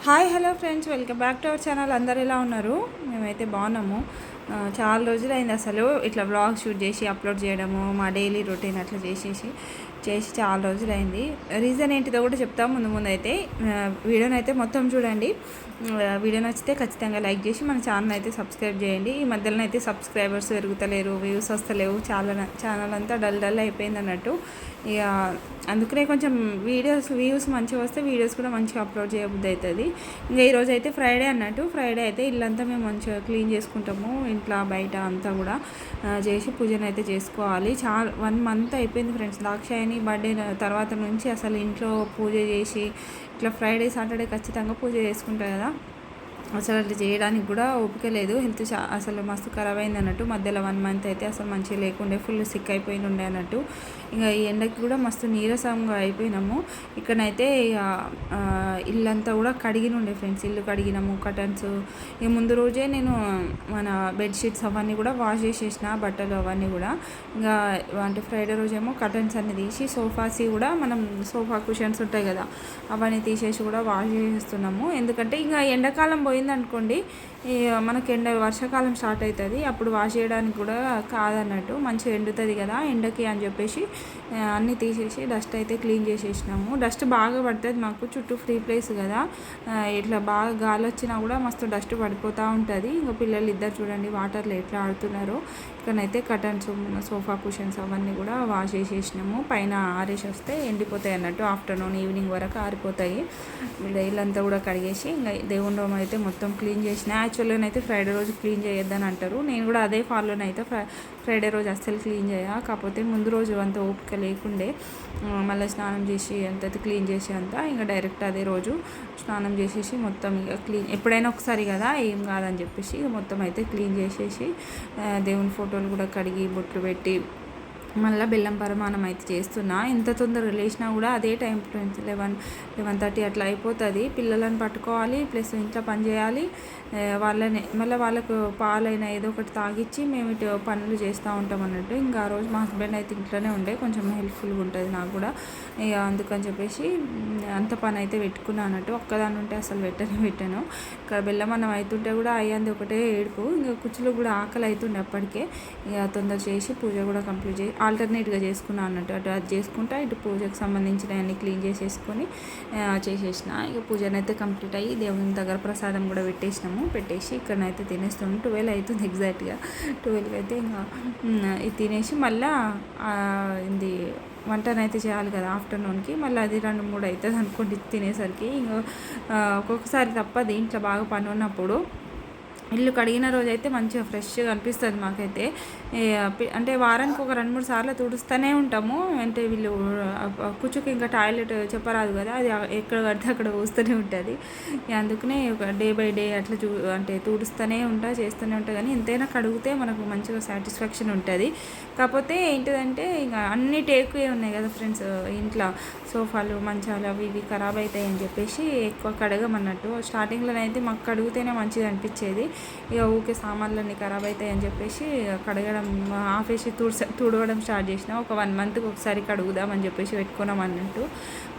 Hi hello friends, welcome back to our channel. అందరు ఎలా ఉన్నారు? మేమైతే బాగున్నాము. చాలా రోజులైంది అసలు ఇట్లా వ్లాగ్ షూట్ చేసి అప్లోడ్ చేయడము, మా డైలీ రొటీన్ అట్లా చేసి చాలా రోజులైంది. రీజన్ ఏంటిదో కూడా చెప్తాము ముందు అయితే. వీడియోని అయితే మొత్తం చూడండి. వీడియో నచ్చితే ఖచ్చితంగా లైక్ చేసి మన ఛానల్ అయితే సబ్స్క్రైబ్ చేయండి. ఈ మధ్యలో అయితే సబ్స్క్రైబర్స్ పెరుగుతలేరు, వ్యూస్ వస్తలేవు, ఛానల్ అంతా డల్ అయిపోయింది అన్నట్టు. ఇక అందుకనే కొంచెం వ్యూస్ మంచిగా వస్తే వీడియోస్ కూడా మంచిగా అప్లోడ్ చేయబుద్ధి అవుతుంది. ఇంకా ఈరోజు అయితే ఫ్రైడే అన్నట్టు. ఫ్రైడే అయితే ఇల్లంతా మేము మంచిగా క్లీన్ చేసుకుంటాము. ఇంట్లో బయట అంతా కూడా చేసి పూజను అయితే చేసుకోవాలి. 1 మంత్ అయిపోయింది ఫ్రెండ్స్. దాక్షాయని బర్త్డే తర్వాత నుంచి అసలు ఇంట్లో పూజ చేసి ఇట్లా ఫ్రైడే సాటర్డే ఖచ్చితంగా పూజ చేసుకుంటారు కదా, అసలు అట్లా చేయడానికి కూడా ఓపిక లేదు. హెల్త్ అసలు మస్తు ఖరాబ్ అయింది అన్నట్టు. మధ్యలో 1 మంత్ అయితే అసలు మంచిగా లేకుండే, ఫుల్ సిక్ అయిపోయి ఉండే అన్నట్టు. ఇంకా ఈ ఎండకి కూడా మస్తు నీరసంగా అయిపోయినాము. ఇక్కడనైతే ఇల్లంతా కూడా కడిగినుండే ఫ్రెండ్స్. ఇల్లు కడిగినాము, కర్టన్స్. ఇక ముందు రోజే నేను మన బెడ్షీట్స్ అవన్నీ కూడా వాష్ చేసేసిన, బట్టలు అవన్నీ కూడా. ఇంకా అంటే ఫ్రైడే రోజేమో కర్టన్స్ అన్నీ తీసి, సోఫాస్ కూడా మనం సోఫా కుషన్స్ ఉంటాయి కదా, అవన్నీ తీసేసి కూడా వాష్ చేసేస్తున్నాము. ఎందుకంటే ఇంకా ఎండాకాలం పోయిందనుకోండి, మనకి వర్షాకాలం స్టార్ట్ అవుతుంది, అప్పుడు వాష్ చేయడానికి కూడా కాదన్నట్టు. మంచిగా ఎండుతుంది కదా ఎండకి అని చెప్పేసి అన్నీ తీసేసి డస్ట్ అయితే క్లీన్ చేసేసినాము. డస్ట్ బాగా పడుతుంది మాకు, చుట్టూ ఫ్రీ ప్లేస్ కదా. ఇట్లా బాగా గాలి వచ్చినా కూడా మస్తు డస్ట్ పడిపోతూ ఉంటుంది. ఇంకా పిల్లలు ఇద్దరు చూడండి వాటర్లో ఎట్లా ఆడుతున్నారో. ఇక్కడనైతే కర్టన్స్, సోఫా కుషన్స్ అవన్నీ కూడా వాష్ చేసేసినాము. పైన ఆరేసి వస్తే ఎండిపోతాయి అన్నట్టు. ఆఫ్టర్నూన్ ఈవినింగ్ వరకు ఆరిపోతాయి. ఇల్లంతా కూడా కడిగేసి ఇంకా దేవుని రూమ్ అయితే మొత్తం క్లీన్ చేసిన. యాక్చువల్గా అయితే ఫ్రైడే రోజు క్లీన్ చేయొద్దని అంటారు. నేను కూడా అదే ఫాలోనైతే ఫ్రైడే రోజు అస్సలు క్లీన్ చేయ. కాకపోతే ముందు రోజు అంత ఓపిక లేకుండే, మళ్ళీ స్నానం చేసి అంత క్లీన్ చేసి అంతా ఇంకా డైరెక్ట్ అదే రోజు స్నానం చేసేసి మొత్తం ఇక క్లీన్, ఎప్పుడైనా ఒకసారి కదా ఏం కాదని చెప్పేసి మొత్తం అయితే క్లీన్ చేసేసి దేవుని ఫోటోలు కూడా కడిగి బొట్లు పెట్టి మళ్ళీ బెల్లం పరమాణం అయితే చేస్తున్నా. ఎంత తొందరగా లేచినా కూడా అదే టైం ఫ్రెండ్స్, 11-11:30 అట్లా అయిపోతుంది. పిల్లలను పట్టుకోవాలి, ప్లస్ ఇంట్లో పని చేయాలి. మళ్ళీ వాళ్ళకు పాలైనా ఏదో ఒకటి తాగిచ్చి మేము ఇటు పనులు చేస్తూ ఉంటాం అన్నట్టు. ఇంకా ఆ రోజు మా హస్బెండ్ అయితే ఇంట్లోనే ఉండే, కొంచెం హెల్ప్ఫుల్గా ఉంటుంది నాకు కూడా. ఇక అందుకని చెప్పేసి అంత పని అయితే పెట్టుకున్నాను అన్నట్టు. ఒక్కదాని ఉంటే అసలు పెట్టాను. ఇక్కడ బెల్లం అన్నం అవుతుంటే కూడా అయ్యింది ఒకటే ఏడుపు. ఇంకా కుచ్చులు కూడా ఆకలి అవుతుండే అప్పటికే. ఇక తొందర చేసి పూజ కూడా కంప్లీట్ చేసి ఆల్టర్నేట్గా చేసుకున్నాను అన్నట్టు. అటు అది చేసుకుంటా, ఇటు పూజకు సంబంధించినవన్నీ క్లీన్ చేసేసుకొని చేసేసిన. ఇక పూజనైతే కంప్లీట్ అయ్యి దేవుని దగ్గర ప్రసాదం కూడా పెట్టేసి ఇక్కడనైతే తినేస్తాము. 12 అవుతుంది ఎగ్జాక్ట్గా. 12 అయితే ఇంకా ఇది తినేసి మళ్ళీ ఇది వంటనైతే చేయాలి కదా ఆఫ్టర్నూన్కి. మళ్ళీ అది 2-3 అవుతుంది అనుకోండి తినేసరికి. ఇంకా ఒక్కొక్కసారి తప్పదు ఇంట్లో బాగా పని ఉన్నప్పుడు. ఇల్లు కడిగిన రోజు అయితే మంచిగా ఫ్రెష్గా అనిపిస్తుంది మాకైతే. అంటే వారానికి ఒక 2-3 సార్లు తుడుస్తూనే ఉంటాము. అంటే వీళ్ళు కుచ్చుకి ఇంకా టాయిలెట్ చెప్పరాదు కదా, అది ఎక్కడ పడితే అక్కడ వస్తూనే ఉంటుంది. అందుకనే ఒక డే బై డే అట్లా అంటే తుడుస్తూనే చేస్తూనే ఉంటా. కానీ ఎంతైనా కడిగితే మనకు మంచిగా సాటిస్ఫాక్షన్ ఉంటుంది. కాకపోతే ఏంటిదంటే ఇంకా అన్ని టేకువే ఉన్నాయి కదా ఫ్రెండ్స్ ఇంట్లో. సోఫాలు, మంచాలు అవి ఇవి ఖరాబ్ అవుతాయి అని చెప్పేసి ఎక్కువ కడగమన్నట్టు. స్టార్టింగ్లోనైతే మాకు కడిగితేనే మంచిది అనిపించేది. ఇక ఊకే సామాన్లన్నీ ఖరాబ్ అవుతాయి అని చెప్పేసి కడగడం ఆపేసి తుడవడం స్టార్ట్ చేసిన. ఒక 1 మంత్కి ఒకసారి కడుగుదామని చెప్పేసి పెట్టుకున్నాం అన్నట్టు.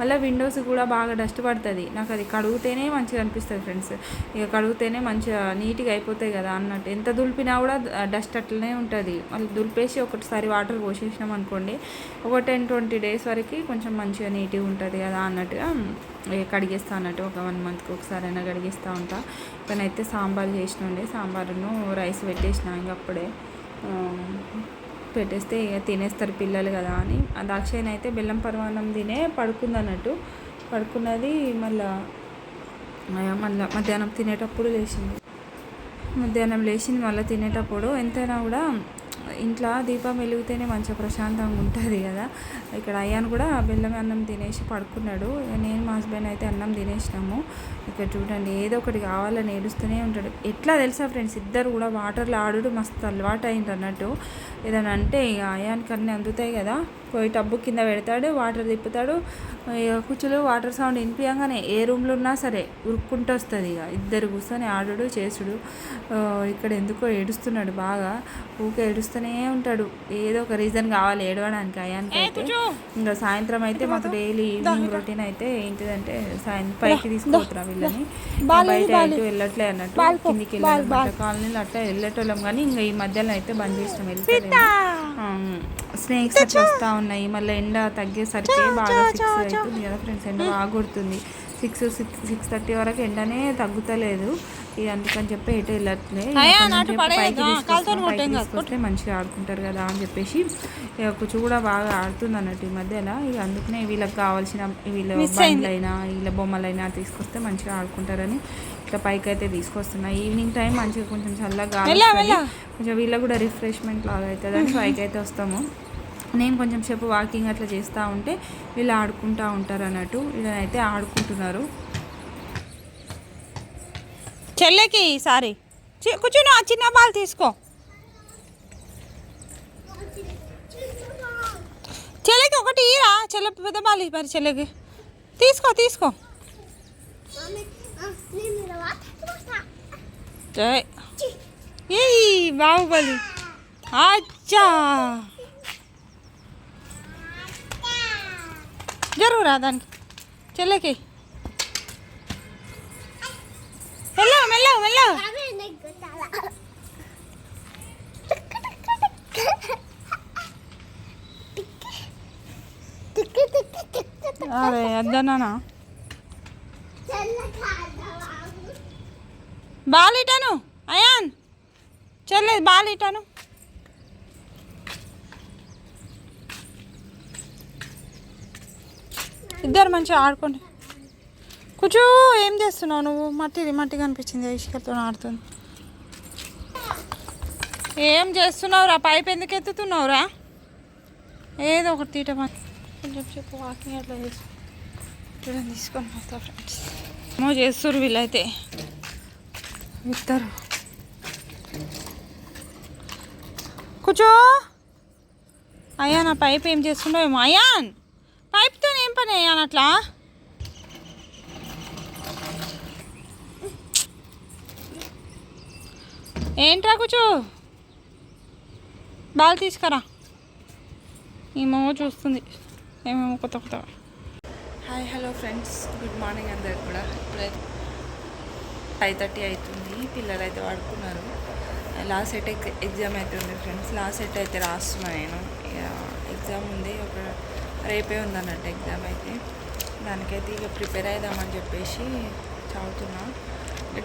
మళ్ళీ విండోస్ కూడా బాగా డస్ట్ పడుతుంది. నాకు అది కడిగితేనే మంచిగా అనిపిస్తుంది ఫ్రెండ్స్. ఇక కడిగితేనే మంచిగా నీట్గా అయిపోతాయి కదా అన్నట్టు. ఎంత దులిపినా కూడా డస్ట్ అట్లనే ఉంటుంది. మళ్ళీ దులిపేసి ఒకటిసారి వాటర్ పోసేసినాం అనుకోండి, ఒక 10-20 డేస్ వరకు కొంచెం మంచిగా నీట్గా ఉంటుంది కదా అన్నట్టుగా కడిగేస్తా అన్నట్టు. ఒక 1 మంత్కి ఒకసారి అయినా కడిగేస్తూ ఉంటా. ఇక్కడైతే సాంబార్ చేసినండే, సాంబారును రైస్ పెట్టేసిన. ఇంక అప్పుడే పెట్టేస్తే ఇక తినేస్తారు పిల్లలు కదా అని. ఆ దాక్షాయని అయితే బెల్లం పరమాన్నం తినే పడుకుంది అన్నట్టు. పడుకున్నది మళ్ళీ మధ్యాహ్నం తినేటప్పుడు లేచింది. మళ్ళీ తినేటప్పుడు ఎంతైనా కూడా ఇంట్లో దీపం వెలిగితేనే మంచిగా ప్రశాంతంగా ఉంటుంది కదా. ఇక్కడ అయ్యాను కూడా బెల్లం అన్నం తినేసి పడుకున్నాడు. నేను మా హస్బెండ్ అయితే అన్నం తినేసినాము. ఇక్కడ చూడండి ఏదో ఒకటి కావాలని ఏడుస్తూనే ఉంటాడు. ఎట్లా తెలుసా ఫ్రెండ్స్, ఇద్దరు కూడా వాటర్లో ఆడుడు మస్తు అలవాటు అయింది అన్నట్టు. ఏదైనా అంటే ఇక అయానికి అన్నీ అందుతాయి కదా, పోయి టబ్బు కింద పెడతాడు, వాటర్ తిప్పుతాడు. ఇక కూర్చోలు వాటర్ సౌండ్ వినిపించగానే ఏ రూమ్లో ఉన్నా సరే ఉరుక్కుంటూ వస్తుంది. ఇక ఇద్దరు కూర్చొని ఆడుడు చేసుడు. ఇక్కడ ఎందుకో ఏడుస్తున్నాడు బాగా, ఊకే ఏడుస్తూనే ఉంటాడు. ఏదో ఒక రీజన్ కావాలి ఏడవడానికి అయానికి అయితే. ఇంకా సాయంత్రం అయితే మాకు డైలీ ఈవినింగ్ రొటీన్ అయితే ఏంటిదంటే పైకి తీసుకుపోతున్నాం వీళ్ళని. బయట ఎటు వెళ్ళట్లే అన్నట్టు, కిందికి వెళ్ళాలి కాలనీలో అట్లా వెళ్ళేటోళ్ళం. కానీ ఇంకా ఈ మధ్యలో అయితే బంద్ చేసినాం, వెళ్తాం. స్నేక్స్ అట్లా వస్తూ ఉన్నాయి. మళ్ళీ ఎండ తగ్గేసరికి బాగా 6 అవుతుంది కదా ఫ్రెండ్స్, ఎండ బాగా కొడుతుంది. 6:30 వరకు ఎండనే తగ్గుతలేదు. ఇక అందుకని చెప్పి ఎటు వెళ్ళట్లేదు. పైకి తీసుకొస్తే మంచిగా ఆడుకుంటారు కదా అని చెప్పేసి ఇక కూర్చు కూడా బాగా ఆడుతుంది అన్నట్టు ఈ మధ్యలో. ఇక అందుకనే వీళ్ళకి కావాల్సిన వీళ్ళ బండ్లైనా వీళ్ళ బొమ్మలైనా తీసుకొస్తే మంచిగా ఆడుకుంటారని ఇట్లా పైకి అయితే తీసుకొస్తున్నా. ఈవినింగ్ టైం మంచిగా కొంచెం చల్లగా కొంచెం వీళ్ళకి కూడా రిఫ్రెష్మెంట్ లాగా అవుతుంది అని పైకి అయితే వస్తాము. నేను కొంచెం సేపు వాకింగ్ అట్లా చేస్తూ ఉంటే వీళ్ళు ఆడుకుంటూ ఉంటారు అన్నట్టు. వీళ్ళనైతే ఆడుకుంటున్నారు. చెల్లెకి సారీ కూర్చొని ఆ చిన్న బాల్ తీసుకో. చెల్లెకి ఒకటి ఇరా, చెల్లె పెద్ద బాల్ మరి చెల్లెకి తీసుకో. ఏ బాహుబలి అచ్చా జరువురా దానికి చెల్లెకి. మెల్లవు అరే అద్దనా బాలిటాను అయాన్ చెల్లేదు బాలిటాను. ఇద్దరు మంచిగా ఆడుకోండి. కూర్చో. ఏం చేస్తున్నావు నువ్వు? మట్టి కనిపించింది, ఇసుకతో ఆడుతుంది. ఏం చేస్తున్నావురా? పైప్ ఎందుకు ఎత్తుతున్నావురా? ఏదో ఒకటి తీయటమని కొంచెం చెప్పు. వాకింగ్ అట్లా చేసి తీసుకొని పోతా ఫ్రెండ్స్. ఏమో చేస్తారు వీళ్ళైతే ఇద్దరు. కూర్చో. అయ్యా నా పైప్ ఏం చేస్తున్నావు ఏమో. అయాన్ పైప్తో ఏం పని అయ్యాను అట్లా? ఏంట్రా కూర్చో. బాల్ తీసుకురా. ఏమో చూస్తుంది ఏమేమో కొత్త. Hi hello friends, good morning అందరికి కూడా. ఇప్పుడైతే 5:30 అవుతుంది. పిల్లలు అయితే పడుకున్నారు. లాస్ట్ సెట్ ఎగ్జామ్ అయితే ఉంది ఫ్రెండ్స్. లాస్ట్ సెట్ అయితే రాస్తున్నా నేను. ఎగ్జామ్ ఉంది, రేపే ఉందన్నట్టు ఎగ్జామ్ అయితే. దానికైతే ఇక ప్రిపేర్ అవుదామని చెప్పేసి చదువుతున్నా.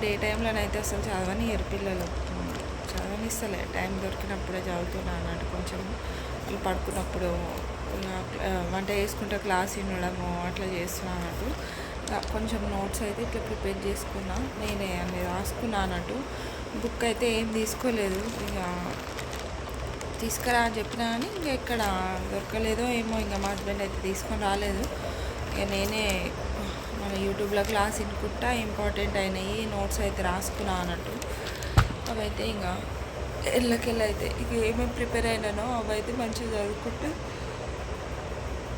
డే టైంలోనైతే అసలు చదవనియరు పిల్లలు, చదవనిస్తలే. టైం దొరికినప్పుడే చదువుతున్నా అన్నట్టు. కొంచెం వాళ్ళు పడుకున్నప్పుడు వంట చేసుకుంటే క్లాస్ వినడము అట్లా చేస్తున్నా అన్నట్టు. కొంచెం నోట్స్ అయితే ఇట్లా ప్రిపేర్ చేసుకున్నా, నేనే అన్ని రాసుకున్నా అన్నట్టు. బుక్ అయితే ఏం తీసుకోలేదు. ఇక తీసుకురా అని చెప్పినా కానీ ఇంకా ఎక్కడ దొరకలేదో ఏమో. ఇంకా మా హస్బెండ్ అయితే తీసుకొని రాలేదు. ఇక నేనే మన యూట్యూబ్లో క్లాస్ వినుకుంటా ఇంపార్టెంట్ అయినాయి నోట్స్ అయితే రాసుకున్నా అన్నట్టు. అవైతే ఇంకా అయితే ఇక ఏమేమి ప్రిపేర్ అయినానో అవైతే మంచిగా చదువుకుంటే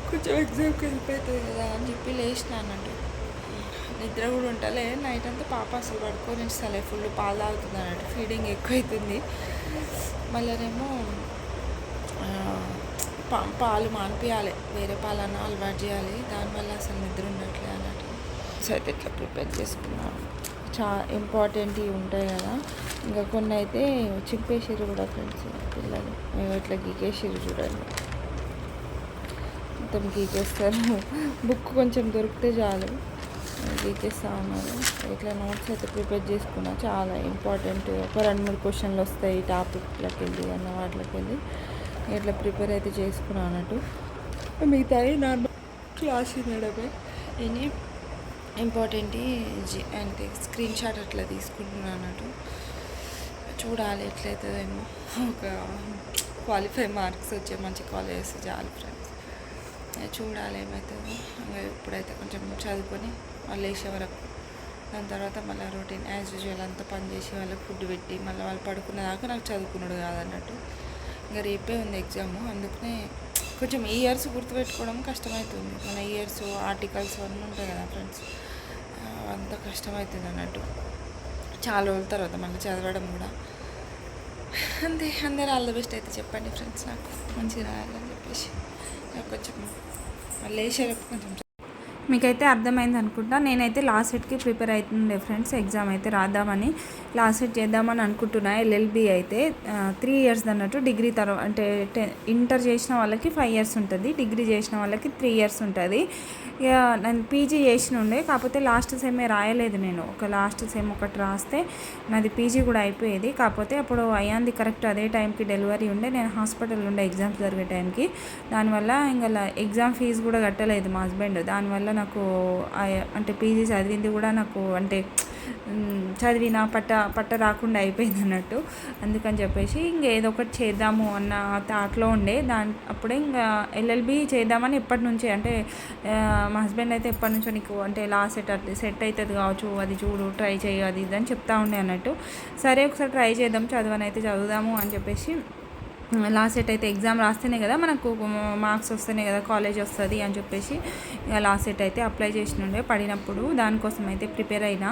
కొంచెం ఎగ్జామ్కి వెళ్ళిపోతుంది కదా అని చెప్పి లేచిన అన్నట్టు. నిద్ర కూడా ఉంటలే. నైట్ అంతా పాప అసలు పడుకొని ఇస్తలే, ఫుల్ పాలు తాగుతుంది అన్నట్టు. ఫీడింగ్ ఎక్కువ అవుతుంది. మళ్ళీనేమో పాలు మానిపించాలి, వేరే పాలన్నా అలవాటు చేయాలి. దానివల్ల అసలు నిద్ర ఉండట్లే అన్నట్టు. సో అయితే ఇట్లా ప్రిపేర్ చేసుకున్నాను. చాలా ఇంపార్టెంట్ ఉంటాయి కదా. ఇంకా కొన్ని అయితే చింపేసిరు కూడా ఫ్రెండ్స్ పిల్లలు. మేము ఇట్లా గీకేసిరు చూడండి, మొత్తం గీకేస్తారు. బుక్ కొంచెం దొరికితే చాలు గీకేస్తూ ఉన్నారు. ఇట్లా నోట్స్ అయితే ప్రిపేర్ చేసుకున్నా. చాలా ఇంపార్టెంట్. ఒక 2-3 క్వశ్చన్లు వస్తాయి టాపిక్లోకి వెళ్ళి అన్న వాటికి వెళ్ళి. ఇట్లా ప్రిపేర్ అయితే చేసుకున్నాను అన్నట్టు. మిగతాయి నార్మల్ క్లాస్ వినడమే. ఇని ఇంపార్టెంట్ అంటే స్క్రీన్ షాట్ అట్లా తీసుకుంటున్నాను అన్నట్టు. చూడాలి ఎట్లయితుందేమో. ఒక క్వాలిఫై మార్క్స్ వచ్చే మంచి కాలేజ్ వస్తే చాలు ఫ్రెండ్స్. చూడాలి ఏమవుతుందో. ఇంకా ఇప్పుడైతే కొంచెం చదువుకొని వాళ్ళు వేసే వరకు, దాని తర్వాత మళ్ళీ రొటీన్ యాజ్ యూజువల్ అంతా పని చేసి వాళ్ళకి ఫుడ్ పెట్టి మళ్ళీ వాళ్ళు పడుకునేదాకా నాకు చదువుకున్నాడు కాదన్నట్టు. ఇంకా రేపే ఉంది ఎగ్జాము. అందుకనే కొంచెం ఇయర్స్ గుర్తుపెట్టుకోవడం కష్టమవుతుంది. మన ఇయర్స్ ఆర్టికల్స్ అన్నీ ఉంటాయి కదా ఫ్రెండ్స్, అంత కష్టమవుతుంది అన్నట్టు. చాలా రోజుల తర్వాత మళ్ళీ చదవడం కూడా అంతే. అందరు ఆల్ ద బెస్ట్ అయితే చెప్పండి ఫ్రెండ్స్, నాకు మంచిగా రాయాలని చెప్పేసి. నాకు కొంచెం మళ్ళీ కొంచెం మీకైతే అర్థమైంది అనుకుంటా. నేనైతే లాస్ట్ సెట్కి ప్రిపేర్ అవుతుండే ఫ్రెండ్స్, ఎగ్జామ్ అయితే రాద్దామని లాస్ట్ సెట్ చేద్దామని అనుకుంటున్నా. ఎల్ఎల్బి అయితే 3 ఇయర్స్ అన్నట్టు. డిగ్రీ తర్వాత అంటే ఇంటర్ చేసిన వాళ్ళకి 5 ఇయర్స్ ఉంటుంది, డిగ్రీ చేసిన వాళ్ళకి 3 ఇయర్స్ ఉంటుంది. ఇక నేను పీజీ చేసిన ఉండే, కాకపోతే లాస్ట్ సెమ్ రాయలేదు నేను. ఒక లాస్ట్ సెమ్ ఒకటి రాస్తే నాది పీజీ కూడా అయిపోయేది. కాకపోతే అప్పుడు అయ్యింది కరెక్ట్ అదే టైంకి డెలివరీ ఉండే, నేను హాస్పిటల్ ఉండే ఎగ్జామ్స్ జరిగే టైంకి. దానివల్ల ఇంకా ఎగ్జామ్ ఫీజు కూడా కట్టలేదు మా హస్బెండ్. దానివల్ల నాకు అంటే పీజీ చదివింది కూడా నాకు అంటే చదివిన పట్ట రాకుండా అయిపోయింది అన్నట్టు. అందుకని చెప్పేసి ఏదో ఒకటి చేద్దాము అన్న థాట్లో ఉండే. అప్పుడే ఇంకా ఎల్ఎల్బి చేద్దామని ఎప్పటి నుంచే అంటే మా హస్బెండ్ అయితే ఎప్పటి నుంచో నీకు అంటే లాస్ట్ సెట్ అవుతుంది కావచ్చు, అది చూడు ట్రై చేయి అది ఇది అని చెప్తా ఉండే అన్నట్టు. సరే ఒకసారి ట్రై చేద్దాం, చదవనైతే చదువుదాము అని చెప్పేసి లాస్ట్ సెట్ అయితే ఎగ్జామ్ రాస్తేనే కదా మనకు మార్క్స్ వస్తేనే కదా కాలేజ్ వస్తుంది అని చెప్పేసి లాస్ట్ సెట్ అయితే అప్లై చేసినుండే. పడినప్పుడు దానికోసం అయితే ప్రిపేర్ అయినా.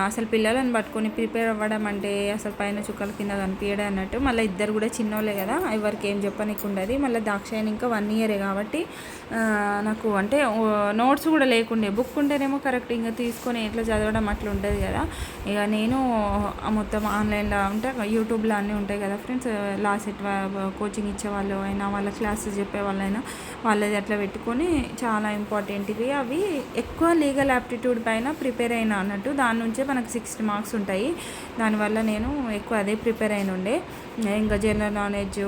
అసలు పిల్లలను పట్టుకొని ప్రిపేర్ అవ్వడం అంటే అసలు పైన చుక్కల కింద కనిపించడం అన్నట్టు. మళ్ళీ ఇద్దరు కూడా చిన్నోళ్ళే కదా, ఎవరికి ఏం చెప్పనీకి ఉండదు. మళ్ళీ దాక్షాయని ఇంకా 1 ఇయరే కాబట్టి నాకు అంటే నోట్స్ కూడా లేకుండే. బుక్ ఉంటేనేమో కరెక్ట్ ఇంకా తీసుకొని ఎట్లా చదవడం అట్లా ఉంటుంది కదా. ఇక నేను మొత్తం ఆన్లైన్లో ఉంటాయి, యూట్యూబ్లో అన్నీ ఉంటాయి కదా ఫ్రెండ్స్. లాస్ట్ సెట్ కోచింగ్ ఇచ్చేవాళ్ళు అయినా, వాళ్ళ క్లాసెస్ చెప్పేవాళ్ళైనా వాళ్ళది అట్లా పెట్టుకొని చాలా ఇంపార్టెంట్ ఇవి. అవి ఎక్కువ లీగల్ యాప్టిట్యూడ్ పైన ప్రిపేర్ అయినా అన్నట్టు. దాని నుంచే మనకు 60 మార్క్స్ ఉంటాయి. దానివల్ల నేను ఎక్కువ అదే ప్రిపేర్ అయిన ఉండే. ఇంకా జనరల్ నాలెడ్జ్,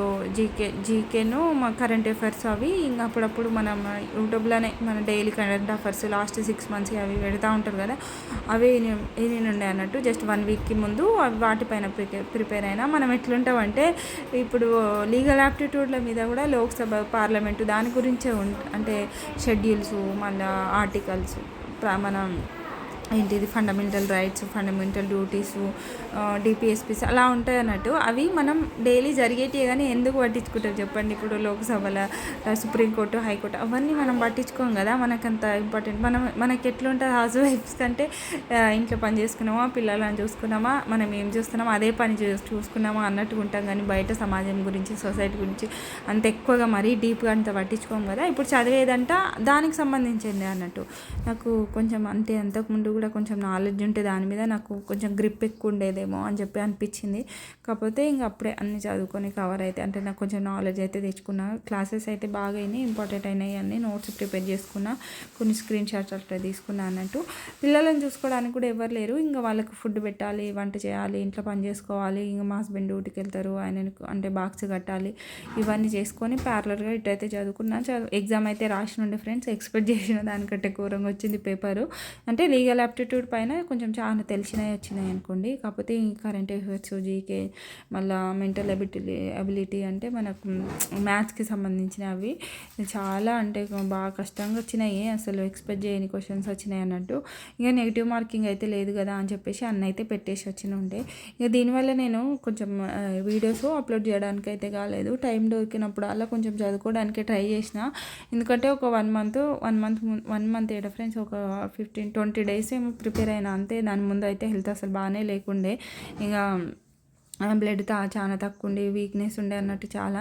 జీకేను మా కరెంట్ అఫైర్స్ అవి ఇంకా అప్పుడప్పుడు మనం యూట్యూబ్లోనే మన daily current affairs last 6 months అవి పెడతా ఉంటారు కదా, అవి నేను ఉండే అన్నట్టు. జస్ట్ 1 weekకి ముందు అవి వాటిపైన ప్రిపేర్ అయినా. మనం ఎట్లుంటామంటే ఇప్పుడు లీగల్ యాప్టిట్యూడ్ల మీద కూడా లోక్సభ పార్లమెంటు దాని గురించే అంటే షెడ్యూల్స్, మళ్ళీ ఆర్టికల్స్, మనం ఏంటిది fundamental rights, fundamental duties, DPSPs అలా ఉంటాయి అన్నట్టు. అవి మనం డైలీ జరిగేటివి కానీ ఎందుకు పట్టించుకుంటారు చెప్పండి. ఇప్పుడు లోక్సభలో సుప్రీంకోర్టు, హైకోర్టు అవన్నీ మనం పట్టించుకోం కదా. మనకంత ఇంపార్టెంట్ మనకి ఎట్లుంటుంది హౌస్ వైఫ్స్ కంటే ఇంట్లో పని చేసుకున్నామా, పిల్లలను చూసుకున్నామా, మనం ఏం చూస్తున్నామా అదే పని చూసుకున్నామా అన్నట్టుగా ఉంటాం. కానీ బయట సమాజం గురించి, సొసైటీ గురించి అంత ఎక్కువగా మరీ డీప్గా అంత పట్టించుకోం కదా. ఇప్పుడు చదివేదంట దానికి సంబంధించింది అన్నట్టు. నాకు కొంచెం అంతకుముందు కూడా కొంచెం నాలెడ్జ్ ఉంటే దాని మీద నాకు కొంచెం గ్రిప్ ఎక్కువ ఉండేదేమో అని చెప్పి అనిపించింది. కాకపోతే ఇంకా అప్పుడే అన్నీ చదువుకొని కవర్ అయితే అంటే నాకు కొంచెం నాలెడ్జ్ అయితే తెచ్చుకున్నా. క్లాసెస్ అయితే బాగా అయినాయి, ఇంపార్టెంట్ అయినాయి, అన్నీ నోట్స్ ప్రిపేర్ చేసుకున్నా, కొన్ని స్క్రీన్ షాట్స్ అట్లా తీసుకున్నా అన్నట్టు. పిల్లలను చూసుకోవడానికి కూడా ఎవరు లేరు. ఇంకా వాళ్ళకి ఫుడ్ పెట్టాలి, వంట చేయాలి, ఇంట్లో పని చేసుకోవాలి. ఇంకా మా హస్బెండ్ డ్యూటీకి వెళ్తారు, ఆయన అంటే బాక్స్ కట్టాలి, ఇవన్నీ చేసుకొని ప్యారలర్గా ఇటైతే చదువుకున్నా. ఎగ్జామ్ అయితే రాసినుండే ఫ్రెండ్స్. ఎక్స్పెక్ట్ చేసిన దానికంటే ఘోరంగా వచ్చింది పేపరు. అంటే లీగల్ యాప్టిట్యూడ్ పైన కొంచెం చాలా వచ్చినాయి అనుకోండి. కాకపోతే ఈ కరెంట్ అఫైర్స్, జీకే, మళ్ళీ మెంటల్ అబిలిటీ అంటే మనకు మ్యాథ్స్కి సంబంధించినవి అవి చాలా అంటే బాగా కష్టంగా వచ్చినాయి. అసలు ఎక్స్పెక్ట్ చేయని క్వశ్చన్స్ వచ్చినాయి అన్నట్టు. ఇక నెగిటివ్ మార్కింగ్ అయితే లేదు కదా అని చెప్పేసి అన్న అయితే పెట్టేసి ఉండే. ఇక దీనివల్ల నేను కొంచెం వీడియోస్ అప్లోడ్ చేయడానికి అయితే కాలేదు. టైం దొరికినప్పుడు అలా కొంచెం చదువుకోవడానికి ట్రై చేసిన. ఎందుకంటే ఒక 1 month ఏడా ఫ్రెండ్స్, ఒక 15-20 days ఏమో ప్రిపేర్ అయినా అంతే. దాని ముందు అయితే హెల్త్ అసలు బాగానే లేకుండే. ఇక బ్లడ్ చాలా తక్కువ ఉండే, వీక్నెస్ ఉండే అన్నట్టు చాలా.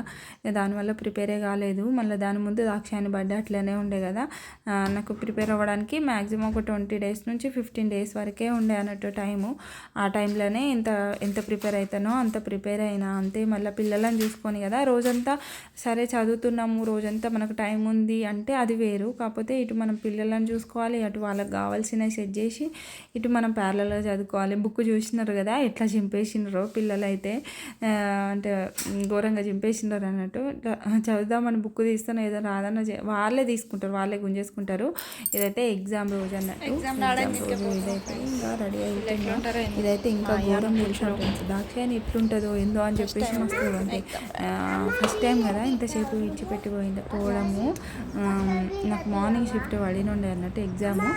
దానివల్ల ప్రిపేరే కాలేదు. మళ్ళీ దాని ముందు దాక్షాయని బర్త్డే అట్లనే ఉండే కదా. నాకు ప్రిపేర్ అవ్వడానికి మ్యాక్సిమం ఒక 20 days నుంచి 15 days వరకే ఉండే అన్నట్టు టైము. ఆ టైంలోనే ఎంత ప్రిపేర్ అవుతానో అంత ప్రిపేర్ అయినా అంతే. మళ్ళీ పిల్లలను చూసుకొని కదా రోజంతా సరే చదువుతున్నాము, రోజంతా మనకు టైం ఉంది అంటే అది వేరు. కాకపోతే ఇటు మనం పిల్లలను చూసుకోవాలి, అటు వాళ్ళకి కావాల్సినవి సెట్ చేసి, ఇటు మనం ప్యారలల్గా చదువుకోవాలి. బుక్ చూసినారు కదా ఎట్లా చింపేసినారో పిల్లలు అయితే, అంటే ఘోరంగా చింపేసినారు అన్నట్టు. చదువుదామని బుక్ తీస్తాను ఏదో రాదన్న వాళ్ళే తీసుకుంటారు, వాళ్ళే గుంజేసుకుంటారు. ఇదైతే ఎగ్జామ్ రోజు అన్నట్టు. ఎగ్జామ్ రోజు ఇదైతే ఇంకా రెడీ అయిపోయింది. ఇదైతే ఇంకా ఘోరం తెలిసిన దాక్షాయని ఎట్లుంటుందో ఏందో అని చెప్పేసి మస్తు అంటే ఫస్ట్ టైం కదా ఇంతసేపు విడిచిపెట్టి పోవడము. నాకు మార్నింగ్ షిఫ్ట్ పడినుండే అన్నట్టు ఎగ్జాము.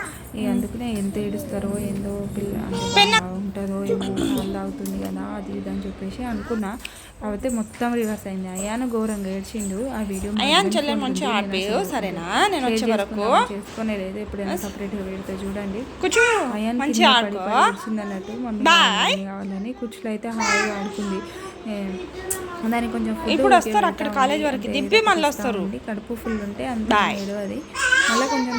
అందుకనే ఎంత ఏడుస్తారో ఏందో, పిల్ల ఉంటుందో ఏమో, వాళ్ళు అవుతుంది కదా అది విధంగా అని చెప్పేసి అనుకున్నా. కాకపోతే మొత్తం రివర్స్ అయింది. అయాను ఘోరంగా ఏడ్చిండు. ఆ వీడియో సరేనా నేను వచ్చే వరకు చేసుకునే లేదు, ఎప్పుడైనా సపరేట్గా పెడితే చూడండి. అయాన్ ఏడ్చింది అన్నట్టు మమ్మీ కావాలని. కుర్చీలో అయితే హాయిగా ఆడుకుంది. దానికి కొంచెం ఇప్పుడు వస్తారు అక్కడ కాలేజ్ వరకు దింపి మళ్ళీ వస్తారు. కడుపు ఫుల్ ఉంటే అంత అది మళ్ళీ కొంచెం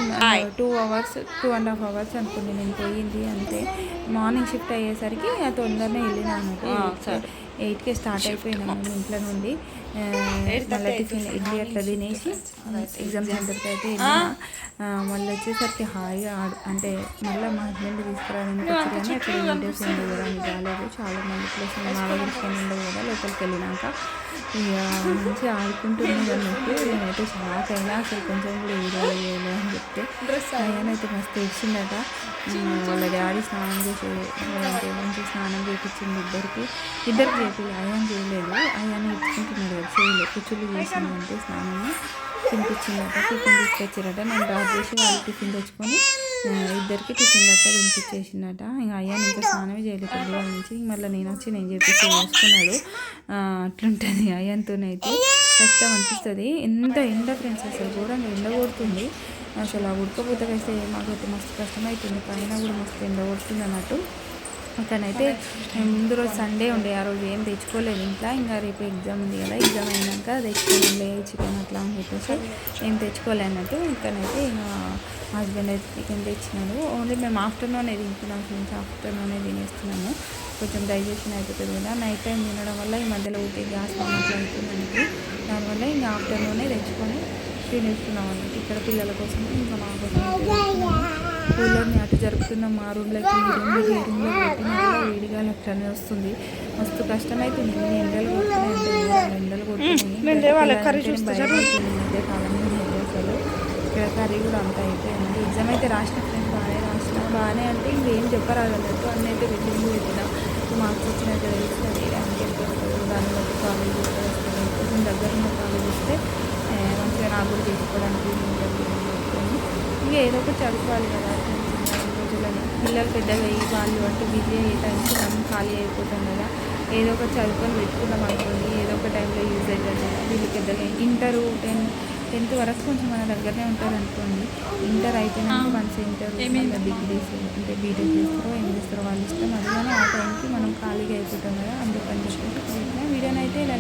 2.5 hours అనుకుంది నేను పోయింది అంతే. మార్నింగ్ షిఫ్ట్ అయ్యేసరికి తొందరనే వెళ్ళినా అన్నట్టు. 8కే స్టార్ట్ అయిపోయినా మేము ఇంట్లో నుండి. మళ్ళీ టిఫిన్ ఇడ్లీ అట్లా తినేసి ఎగ్జామ్ సెంటర్కి అయితే వెళ్ళినా. మళ్ళీ వచ్చేసరికి హాయిగా అంటే మళ్ళీ మా హస్బెండ్ తీసుకురావడానికి వచ్చి కానీ అక్కడ వీడియోస్ ఏం దిగడానికి రాలేదు. చాలా మంది ప్లేస్ ఆలోచించుకొని ఉండదు కదా లోపలికి వెళ్ళినాక. ఇక మంచిగా ఆడుకుంటున్నది అన్నట్టు. నేనైతే షాక్ అయినా, అసలు కొంచెం కూడా వీడియోలో చేయలేదు అని చెప్తే. అయ్యానైతే మస్తు ఇచ్చిందట. వాళ్ళ డాడీ స్నానం చేసి మంచి స్నానం చేయించింది ఇద్దరికి చేపి. అయ్యాన్ చేయలేదు, అయ్యాన్ని ఇచ్చుకుంటున్నాడు కదా చేయలేదు. కుచ్చులు చేసిందంటే స్నానాన్ని తినిపించిందట. టిఫిన్ తీసుకొచ్చారట. నేను డ్రాప్ చేసి వాళ్ళు టిఫిన్ తెచ్చుకొని ఇద్దరికి టిఫిన్ అట్లా తినిపించేసిందట. ఇంకా అయ్యాను ఇంకా స్నానమే చేయలేదు పొద్దుగా నుంచి. మళ్ళీ నేను వచ్చి నేను చెప్పేసి వేసుకున్నాడు. అట్లుంటుంది అయ్యంతోనైతే. కష్టం అనిపిస్తుంది. ఎంత ఎండ ఫ్రెండ్స్, అసలు ఘోరంగా ఎండ కొడుతుంది. అసలు ఆ ఉడకపోతే వేస్తే మాకైతే మస్తు కష్టమవుతుంది. పైన కూడా మస్తు ఎండ కొడుతుంది అన్నట్టు. అతనైతే ముందు రోజు సండే ఉండే, ఆ రోజు ఏం తెచ్చుకోలేదు ఇంట్లో. ఇంకా రేపు ఎగ్జామ్ ఉంది కదా, ఎగ్జామ్ అయినాక తెచ్చుకోలే చికెన్ అట్లా అని చెప్పేసి ఏం తెచ్చుకోలే అన్నట్టు. ఇక్కడైతే ఇంకా హస్బెండ్ అయితే చికెన్ తెచ్చినాడు. ఓన్లీ మేము ఆఫ్టర్నూనే తింటున్నాం ఫ్రెండ్స్, ఆఫ్టర్నూనే తినేస్తున్నాము. కొంచెం డైజెషన్ అయిపోతుంది కదా నైట్ టైం తినడం వల్ల. ఈ మధ్యలో ఊరికే గ్యాస్ అట్లా అవుతుంది. దానివల్ల ఇంకా ఆఫ్టర్నూనే తెచ్చుకొని తినేస్తున్నాం అన్నట్టు. ఇక్కడ పిల్లల కోసం ఇంకా మా కోసం కూలర్ని అటు జరుపుతున్నాం. మా రూమ్లోకి ఈ రూమ్లో పెట్టిన వేడిగా అట్లనే వస్తుంది. మస్తు కష్టమవుతుంది. ఎండలు కొడుతున్నాయి, ఎండలు కొడుతున్నాయి. మధ్య కాలంలో అసలు ఇక్కడ కర్రీ కూడా అంతా అయిపోయింది. ఎగ్జామ్ అయితే రాసిన ఫ్రెండ్స్ బాగానే అంటే ఇంకేం చెప్పరాదు అన్నట్టు. అన్నీ అయితే వెడ్డింగ్ పెట్టిన మార్క్స్ వచ్చినట్టు తెలుస్తుంది. ర్యాంక్ ఎంత వస్తుందో దాన్ని బట్టి కాలేజ్ వస్తుంది. కొంచెం దగ్గర ఉన్న కాలేజ్ వస్తే మంచిగా నాకు కూడా తీసుకోవడానికి ఇంకా ఏదో ఒకటి చదువుకోవాలి కదా రోజులని. పిల్లలు పెద్దగా అయ్యి వాళ్ళు అంటే బిజీ అయ్యే టైంకి మనం ఖాళీ అయిపోతాం కదా. ఏదో ఒకటి చదువుకొని పెట్టుకుందాం అనుకోండి, ఏదో ఒక టైంలో యూజ్ అవుతుంది కదా. వీళ్ళు పెద్దగా ఇంటర్ 10th వరకు కొంచెం మన దగ్గరనే ఉంటుంది అనుకోండి. ఇంటర్ అయిపోయినాక వన్స్ ఇంటర్ డిగ్రీస్ అంటే బీటెక్ చేస్తారో ఏం చేస్తారో వాళ్ళు ఇష్టం. అందుకని ఆ టైంకి మనం ఖాళీగా అయిపోతాం కదా. అందుకని చెప్పేసి వీడియోనైతే ఇలా